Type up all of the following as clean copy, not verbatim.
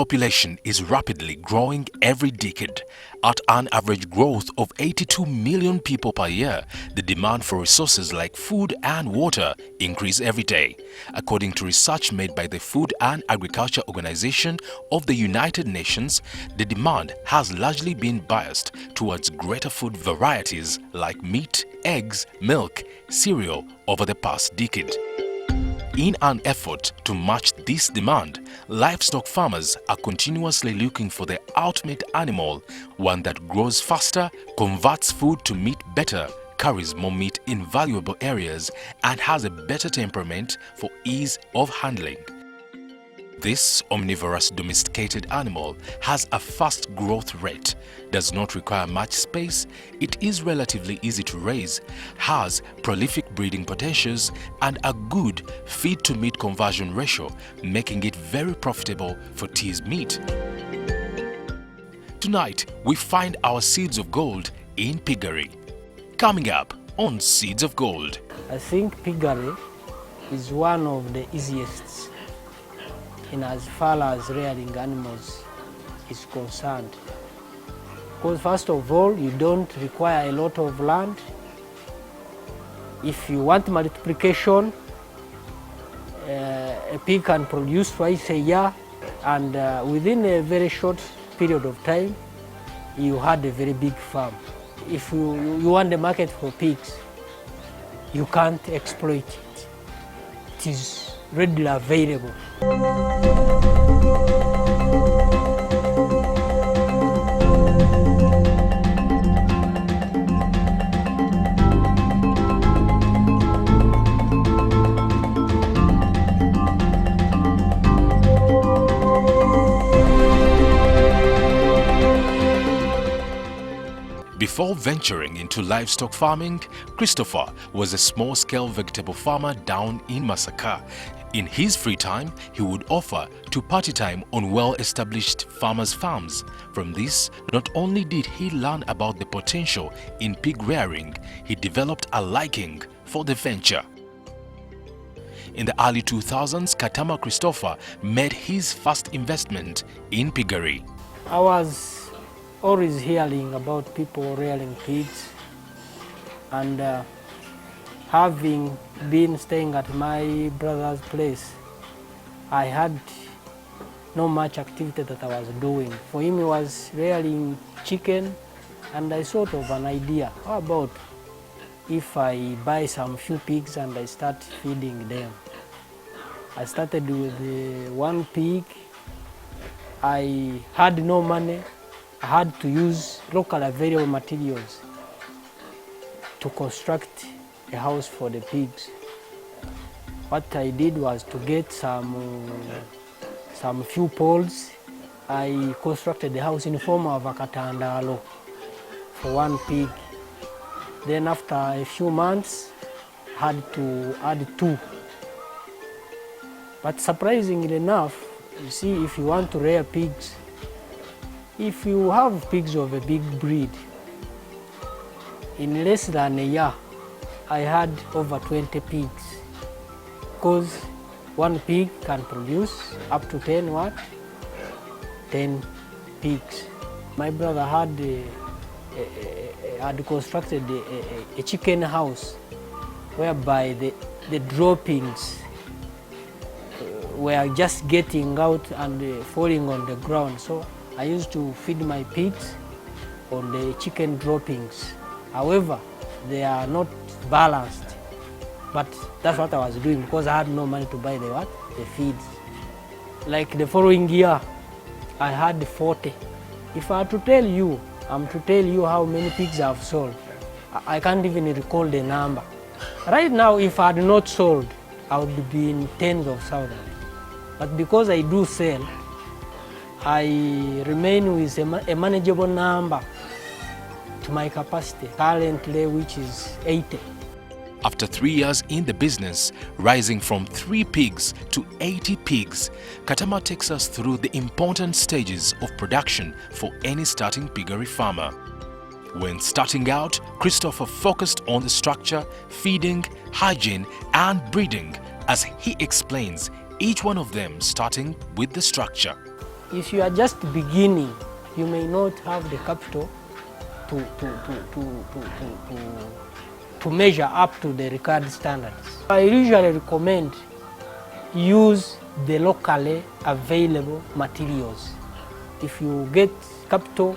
population is rapidly growing every decade. At an average growth of 82 million people per year, the demand for resources like food and water increase every day. According to research made by the Food and Agriculture Organization of the United Nations, the demand has largely been biased towards greater food varieties like meat, eggs, milk, cereal over the past decade. In an effort to match this demand, livestock farmers are continuously looking for the ultimate animal, one that grows faster, converts food to meat better, carries more meat in valuable areas, and has a better temperament for ease of handling. This omnivorous domesticated animal has a fast growth rate, does not require much space, it is relatively easy to raise, has prolific breeding potentials, and a good feed-to-meat conversion ratio, making it very profitable for teased meat. Tonight, we find our seeds of gold in piggery. Coming up on Seeds of Gold. I think piggery is one of the easiest in as far as rearing animals is concerned. Because first of all, you don't require a lot of land. If you want multiplication, a pig can produce twice a year, and within a very short period of time, you had a very big farm. If you want the market for pigs, you can't exploit it. It is readily available. Before venturing into livestock farming, Christopher was a small-scale vegetable farmer down in Masaka. In his free time, he would offer to party time on well-established farmers' farms. From this, not only did he learn about the potential in pig rearing, he developed a liking for the venture. In the early 2000s, Katama Christopher made his first investment in piggery. I was always hearing about people rearing pigs, and having been staying at my brother's place, I had no much activity that I was doing. For him, he was rearing chicken, and I sort of an idea, how about if I buy some few pigs and I start feeding them? I started with one pig. I had no money. I had to use local available materials to construct a house for the pigs. What I did was to get some few poles. I constructed the house in the form of a katandalo for one pig. Then after a few months, I had to add two. But surprisingly enough, you see, if you want to rear pigs, if you have pigs of a big breed, in less than a year, I had over 20 pigs. Because one pig can produce up to 10 pigs. My brother had constructed a chicken house whereby the droppings were just getting out and falling on the ground. So I used to feed my pigs on the chicken droppings. However, they are not balanced, but that's what I was doing because I had no money to buy the feeds. Like the following year, I had 40. If I am to tell you how many pigs I've sold, I can't even recall the number. Right now, if I had not sold, I would be in tens of thousands. But because I do sell, I remain with a manageable number to my capacity, currently, which is 80. After 3 years in the business, rising from 3 pigs to 80 pigs, Katama takes us through the important stages of production for any starting piggery farmer. When starting out, Christopher focused on the structure, feeding, hygiene, and breeding, as he explains, each one of them starting with the structure. if you are just beginning, you may not have the capital to measure up to the required standards. I usually recommend use the locally available materials. If you get capital,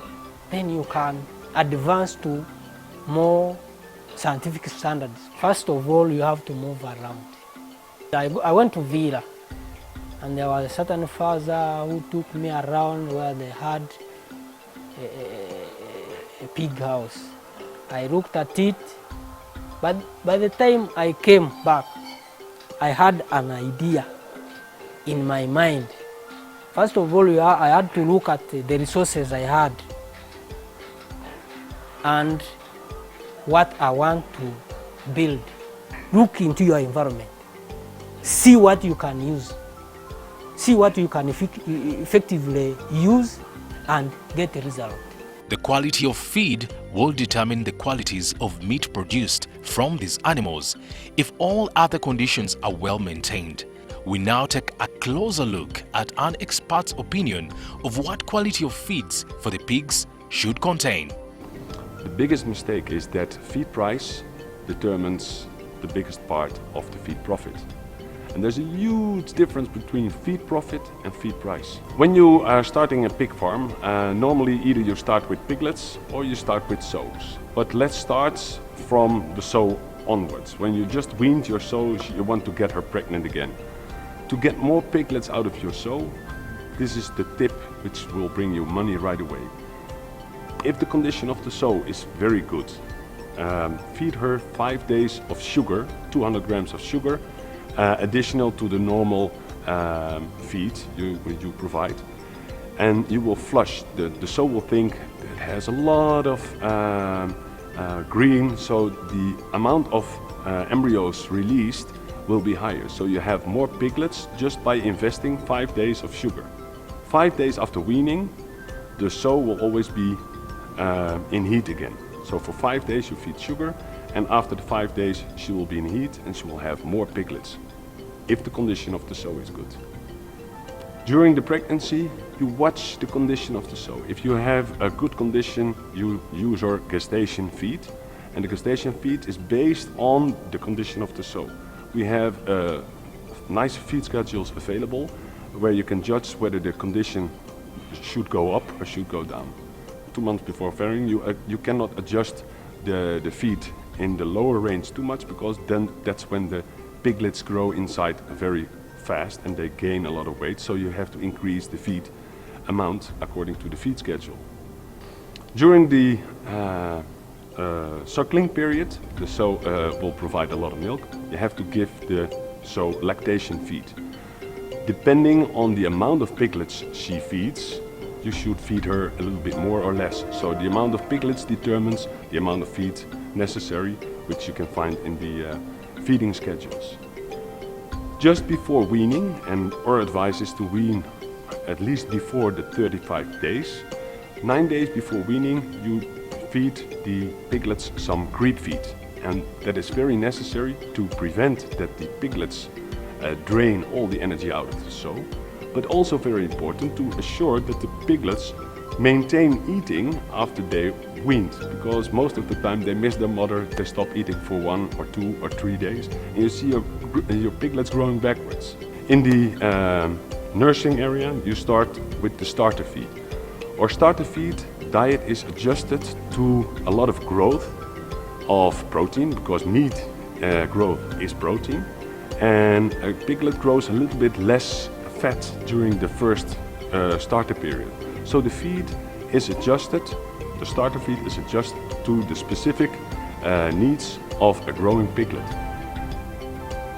then you can advance to more scientific standards. First of all, you have to move around. I went to Villa, and there was a certain father who took me around where they had a pig house. I looked at it, but by the time I came back, I had an idea in my mind. First of all, I had to look at the resources I had and what I want to build. Look into your environment. See what you can use. See what you can effectively use and get a result. The quality of feed will determine the qualities of meat produced from these animals if all other conditions are well maintained. We now take a closer look at an expert's opinion of what quality of feeds for the pigs should contain. The biggest mistake is that feed price determines the biggest part of the feed profit. And there's a huge difference between feed profit and feed price. When you are starting a pig farm, normally either you start with piglets or you start with sows. But let's start from the sow onwards. When you just weaned your sow, you want to get her pregnant again. To get more piglets out of your sow, this is the tip which will bring you money right away. If the condition of the sow is very good, feed her 5 days of sugar, 200 grams of sugar, additional to the normal feed you provide, and you will flush. The sow will think it has a lot of green, so the amount of embryos released will be higher. So you have more piglets just by investing 5 days of sugar. 5 days after weaning, the sow will always be in heat again. So for 5 days you feed sugar, and after the 5 days she will be in heat and she will have more piglets, if the condition of the sow is good. During the pregnancy, you watch the condition of the sow. If you have a good condition, you use your gestation feed, and the gestation feed is based on the condition of the sow. We have nice feed schedules available where you can judge whether the condition should go up or should go down. 2 months before farrowing, you cannot adjust the feed in the lower range too much, because then that's when the piglets grow inside very fast and they gain a lot of weight, so you have to increase the feed amount according to the feed schedule. During the suckling period, the sow will provide a lot of milk. You have to give the sow lactation feed. Depending on the amount of piglets she feeds, you should feed her a little bit more or less. So the amount of piglets determines the amount of feed necessary, which you can find in the feeding schedules. Just before weaning, and our advice is to wean at least before the 35 days. 9 days before weaning, you feed the piglets some creep feed, and that is very necessary to prevent that the piglets drain all the energy out of the sow, but also very important to assure that the piglets maintain eating after they weaned, because most of the time they miss their mother, they stop eating for 1 or 2 or 3 days, and you see your piglets growing backwards. In the nursing area, you start with the starter feed. Our starter feed diet is adjusted to a lot of growth of protein, because meat growth is protein, and a piglet grows a little bit less fat during the first starter period. So the feed is adjusted, the starter feed is adjusted to the specific needs of a growing piglet.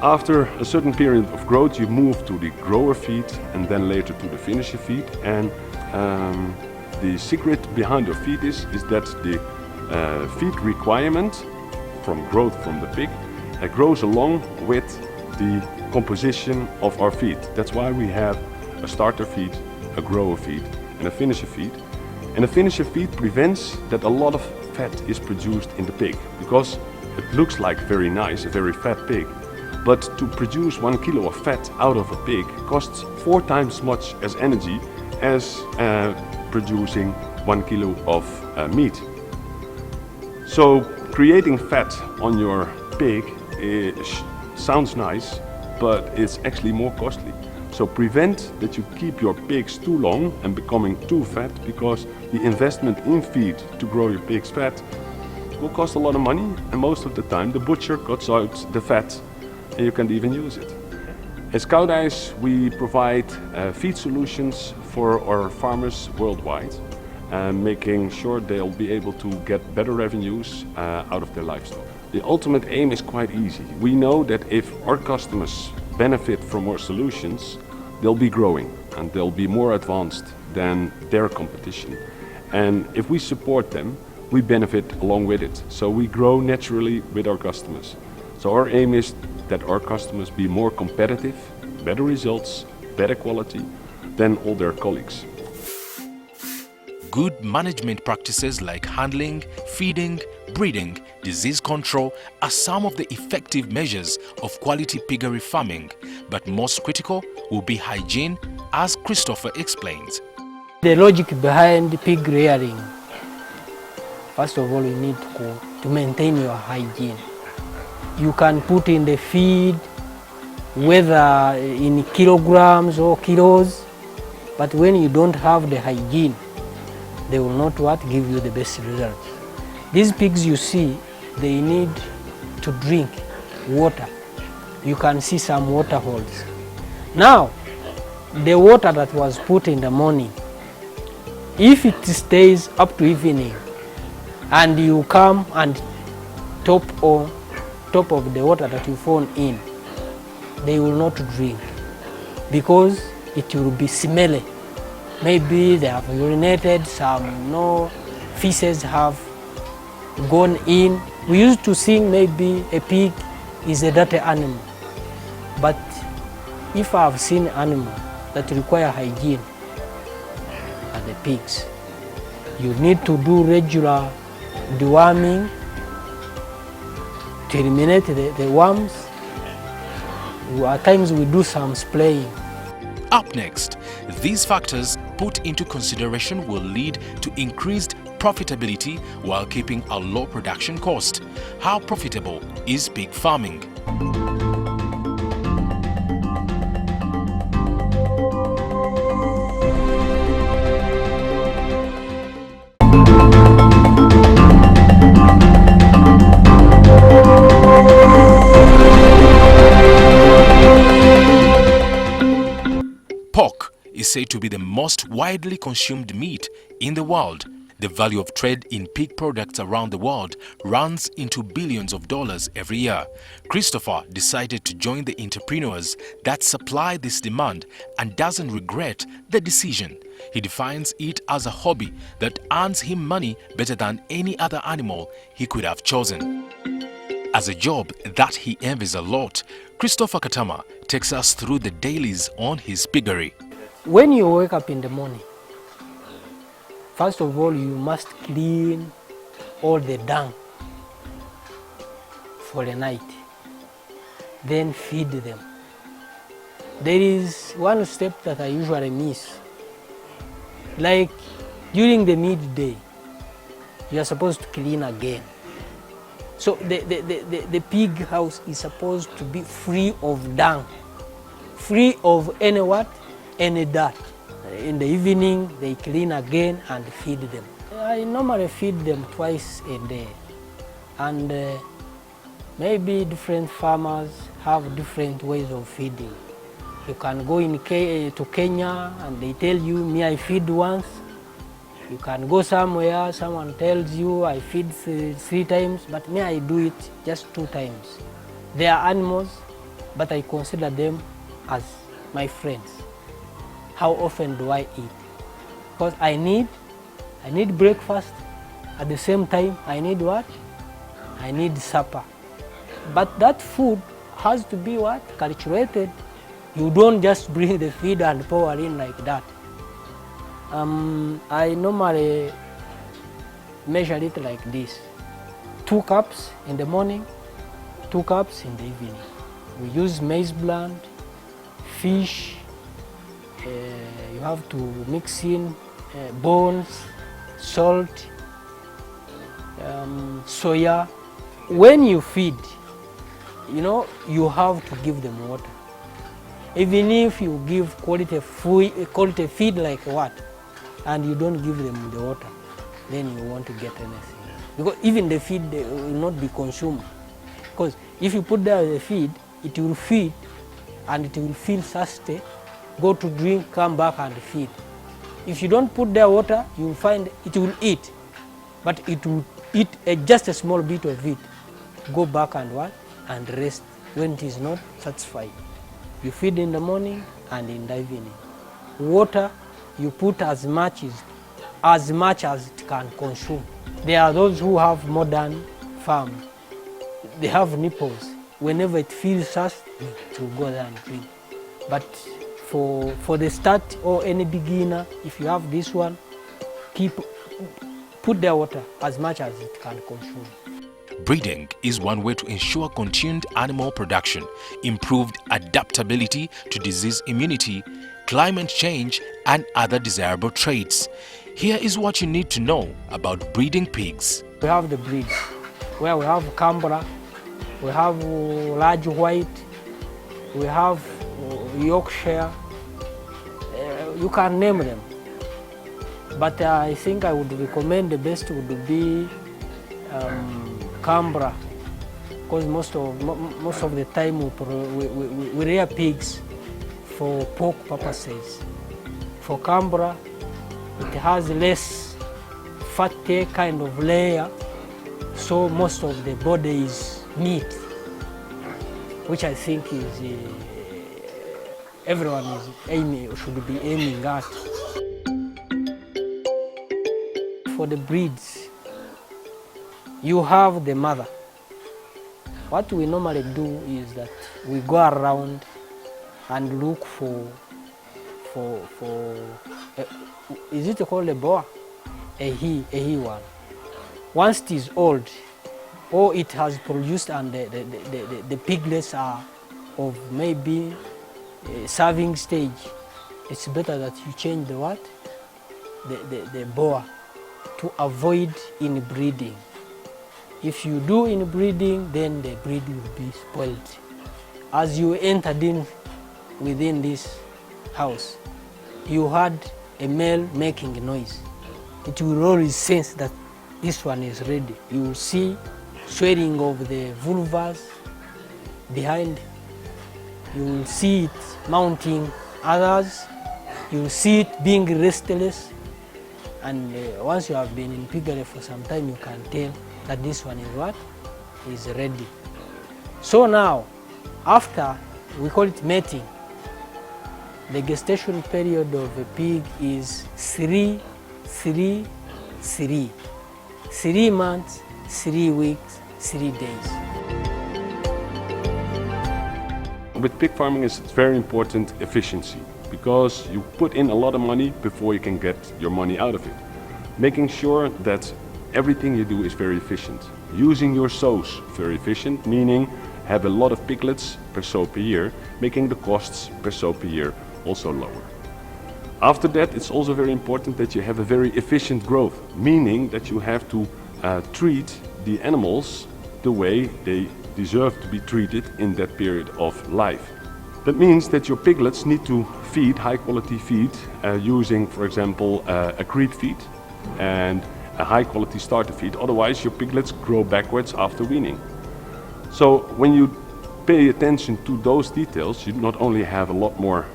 After a certain period of growth, you move to the grower feed and then later to the finisher feed. And the secret behind the feed is that the feed requirement from growth from the pig grows along with the composition of our feed. That's why we have a starter feed, a grower feed and a finisher feed. And a finisher feed prevents that a lot of fat is produced in the pig, because it looks like very nice, a very fat pig. But to produce 1 kilo of fat out of a pig costs 4 times as much as energy as producing 1 kilo of meat. So creating fat on your pig sounds nice, but it's actually more costly. So prevent that you keep your pigs too long and becoming too fat, because the investment in feed to grow your pig's fat will cost a lot of money, and most of the time the butcher cuts out the fat and you can't even use it. As Cowdice, we provide feed solutions for our farmers worldwide, making sure they'll be able to get better revenues out of their livestock. The ultimate aim is quite easy. We know that if our customers benefit from our solutions, they'll be growing and they'll be more advanced than their competition. And if we support them, we benefit along with it. So we grow naturally with our customers. So our aim is that our customers be more competitive, better results, better quality than all their colleagues. Good management practices like handling, feeding, breeding, disease control are some of the effective measures of quality piggery farming, but most critical will be hygiene, as Christopher explains. The logic behind pig rearing, first of all, you need to maintain your hygiene. You can put in the feed, whether in kilograms or kilos, but when you don't have the hygiene, they will not give you the best results. These pigs you see, they need to drink water. You can see some water holes. Now, the water that was put in the morning, if it stays up to evening and you come and top of the water that you found in, they will not drink because it will be smelly. Maybe they have urinated, some feces have gone in. We used to think maybe a pig is a dirty animal, but if I have seen animals that require hygiene are the pigs. You need to do regular deworming to eliminate the worms. At times we do some spraying. Up next, these factors put into consideration will lead to increased profitability while keeping a low production cost. How profitable is pig farming? Pork is said to be the most widely consumed meat in the world. The value of trade in pig products around the world runs into billions of dollars every year. Christopher decided to join the entrepreneurs that supply this demand and doesn't regret the decision. He defines it as a hobby that earns him money better than any other animal he could have chosen. As a job that he envies a lot, Christopher Katama takes us through the dailies on his piggery. When you wake up in the morning, first of all, you must clean all the dung for the night, then feed them. There is one step that I usually miss. Like during the midday, you are supposed to clean again. So the pig house is supposed to be free of dung, free of any dirt. In the evening, they clean again and feed them. I normally feed them twice a day. And maybe different farmers have different ways of feeding. You can go to Kenya and they tell you, me I feed once. You can go somewhere, someone tells you I feed 3 times, but me I do it just 2 times. They are animals, but I consider them as my friends. How often do I eat? Because I need breakfast. At the same time, I need what? I need supper. But that food has to be what? Calculated. You don't just bring the feed and pour in like that. I normally measure it like this. 2 cups in the morning, 2 cups in the evening. We use maize bland, fish, you have to mix in bones, salt, soya. When you feed, you know, you have to give them water. Even if you give quality feed like what, and you don't give them the water, then you want to get anything. Because even the feed will not be consumed. Because if you put there the feed, it will feed and it will feel thirsty, go to drink, come back and feed. If you don't put there water, you will find it will eat, but it will eat just a small bit of it, go back and what? And rest when it is not satisfied. You feed in the morning and in the evening. Water, you put as much as it can consume. There are those who have modern farms. They have nipples. Whenever it feels thirsty, it will go there and drink. But for the start or any beginner, if you have this one, put the water as much as it can consume. Breeding is one way to ensure continued animal production, improved adaptability to disease immunity, climate change, and other desirable traits. Here is what you need to know about breeding pigs. We have the breeds, where we have Canberra, we have large white, we have Yorkshire, you can name them. But I think I would recommend the best would be Canberra, because most of the time we rear pigs for pork purposes. For Canberra, it has less fatty kind of layer, so most of the body is meat, which I think is everyone should be aiming at. For the breeds, you have the mother. What we normally do is that we go around and look for is it called a boa? A he one. Once it is old, or it has produced and the piglets are of maybe serving stage, it's better that you change the what? The boa, to avoid inbreeding. If you do inbreeding, then the breed will be spoiled. As you entered in within this house, you heard a male making a noise. It will always sense that this one is ready. You will see swelling of the vulvas behind. You will see it mounting others. You will see it being restless. And once you have been in piggery for some time, you can tell that this one is what? Is ready. So now, after, we call it mating, the gestation period of a pig is 3 months, 3 weeks, 3 days. With pig farming, it's very important efficiency, because you put in a lot of money before you can get your money out of it. Making sure that everything you do is very efficient. Using your sows very efficient, meaning have a lot of piglets per sow per year, making the costs per sow per year also lower. After that, it's also very important that you have a very efficient growth, meaning that you have to treat the animals the way they deserve to be treated in that period of life. That means that your piglets need to feed high quality feed using, for example, a creep feed and a high quality starter feed, otherwise your piglets grow backwards after weaning. So when you pay attention to those details, you not only have a lot more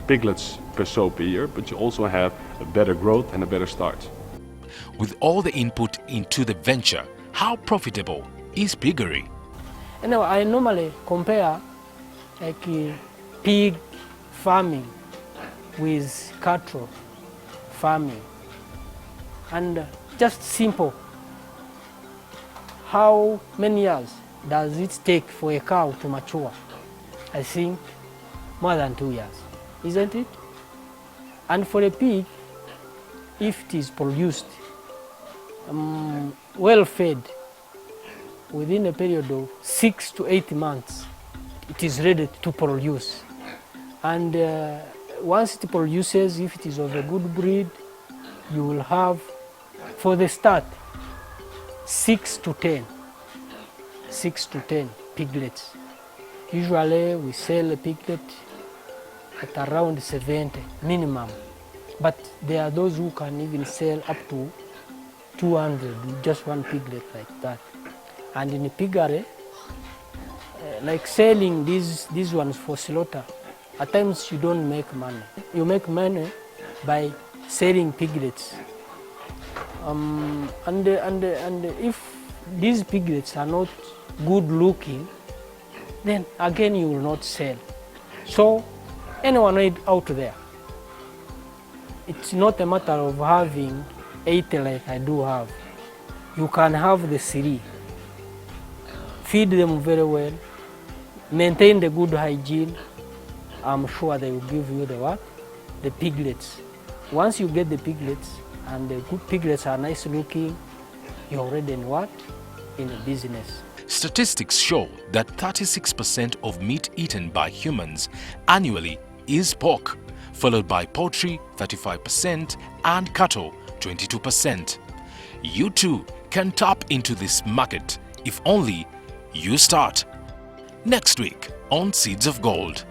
piglets per sow per year, but you also have a better growth and a better start. With all the input into the venture, how profitable is piggery? Anyway, I normally compare like pig farming with cattle farming, and just simple. How many years does it take for a cow to mature? I think more than 2 years, isn't it? And for a pig, if it is produced well fed, within a period of 6 to 8 months, it is ready to produce. And once it produces, if it is of a good breed, you will have, for the start, 6 to 10 piglets. Usually we sell a piglet at around 70 minimum, but there are those who can even sell up to 200 with just one piglet like that. And in piggery, like selling these ones for slaughter, at times you don't make money. You make money by selling piglets. And if these piglets are not good looking, then again you will not sell. So anyone out there, it's not a matter of having 80 like I do have. You can have the 3. Feed them very well, maintain the good hygiene. I'm sure they will give you the what? The piglets. Once you get the piglets and the good piglets are nice looking, you're already in what? In a business. Statistics show that 36% of meat eaten by humans annually is pork, followed by poultry 35% and cattle 22%. You too can tap into this market if only you start. Next week on Seeds of Gold.